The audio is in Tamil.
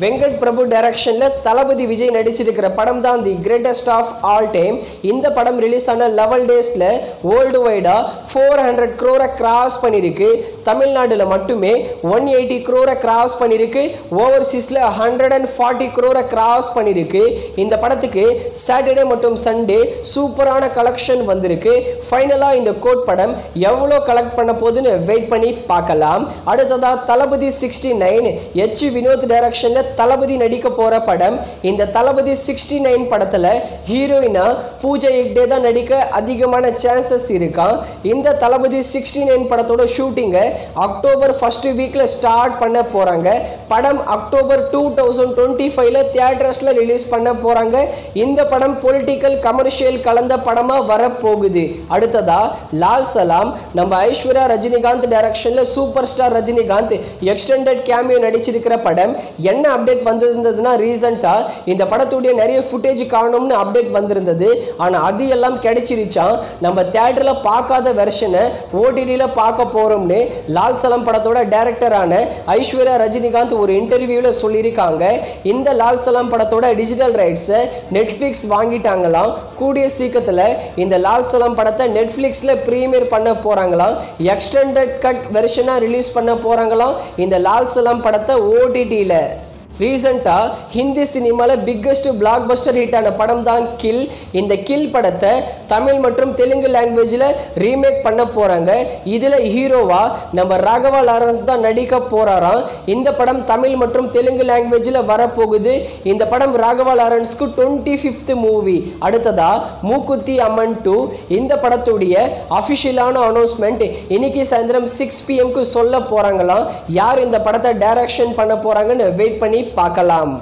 வெங்கட் பிரபு டைரக்ஷன்ல தளபதி விஜய் நடிச்சிருக்கிற படம் தான் the greatest of all time. இந்த படம் ரிலீஸ் ஆன 11 டேஸ்ல வேர்ல்டு வைடா 400 crore கிராஸ் பண்ணிருக்கு. தமிழ்நாடுல மட்டுமே 180 crore கிராஸ் பண்ணிருக்கு. ஓவர்சீஸ்ல 140 crore கிராஸ் பண்ணிருக்கு. இந்த படத்துக்கு சாட்டர்டே மற்றும் சண்டே சூப்பரான கலெக்ஷன் வந்திருக்கு. ஃபைனலா இந்த கோட் படம் எவ்வளோ கலெக்ட் பண்ண போகுதுன்னு வெயிட் பண்ணி பார்க்கலாம். அடுத்ததா தளபதி 69 எச் வினோத் டைரக்ஷன்ல தளபதி நடிக்க போற படம். இந்த தளபதி 69 படத்துல ஹீரோயினா பூஜா ஹெக்டே தான் நடிக்க அதிகமான சான்சஸ் இருக்கா. இந்த தளபதி 69 படத்தோட ஷூட்டிங்கை அக்டோபர் ஃபர்ஸ்ட் வீக்ல ஸ்டார்ட் பண்ண போறாங்க. படம் அக்டோபர் 2025ல தியேட்டர்ஸ்ல ரிலீஸ் பண்ண போறாங்க. இந்த படம் பொலிட்டிக்கல் கமர்ஷியல் கலந்த படமா வரப்போகுது. அடுத்ததா லால் சலாம் நம்ம ஐஸ்வர்யா ரஜினிகாந்த் டைரக்ஷன்ல super star Rajinikanth extended cameo நடிச்சிருக்கிற படம். என்ன அப்டேட் வந்திருந்ததுன்னா ரீசெண்டா இந்த படத்துடைய நிறைய ஃபுட்டேஜ் காணணும்னு அப்டேட் வந்திருந்தது. ஆனா அது எல்லாம் கிடைச்சிருச்சா. நம்ம தியேட்டர்ல பார்க்காத வெர்ஷனை ஓடிடியில் பார்க்க போறோம்னு லால் சலம் படத்தோட டைரக்டரான ஐஸ்வர்யா ரஜினிகாந்த் ஒரு இன்டர்வியூல சொல்லியிருக்காங்க. இந்த லால் சலம் படத்தோட டிஜிட்டல் ரைட்ஸை நெட்ஃபிளிக்ஸ் வாங்கிட்டாங்களாம். கூடிய சீக்கிரத்தில் இந்த லால் சலம் படத்தை நெட்ஃபிளிக்ஸ்ல பிரீமியர் பண்ண போறாங்களாம். எக்ஸ்டெண்டட் கட் வெர்ஷனா ரிலீஸ் பண்ண போறாங்களாம் இந்த லால் சலம் படத்தை ஓடிடியில். ரீசெண்டா ஹிந்தி சினிமாவில் பிக்கஸ்ட் பிளாக் பஸ்டர் ஹிட் ஆன படம் தான் கில். இந்த கில் படத்தை தமிழ் மற்றும் தெலுங்கு லாங்குவேஜில் ரீமேக் பண்ண போறாங்க. இதில் ஹீரோவா நம்ம ராகவா லாரன்ஸ் தான் நடிக்க போறாராம். இந்த படம் தமிழ் மற்றும் தெலுங்கு லாங்குவேஜில் வரப்போகுது. இந்த படம் ராகவா லாரன்ஸ்க்கு 25th மூவி. அடுத்ததா மூக்குத்தி அம்மன் 2 இந்த படத்துடைய அஃபிஷியலான அனௌன்ஸ்மெண்ட் இன்னைக்கு சாயந்தரம் 6 PM சொல்ல போறாங்களாம். யார் இந்த படத்தை டைரக்ஷன் பண்ண போறாங்கன்னு வெயிட் பண்ணி பார்க்கலாம்.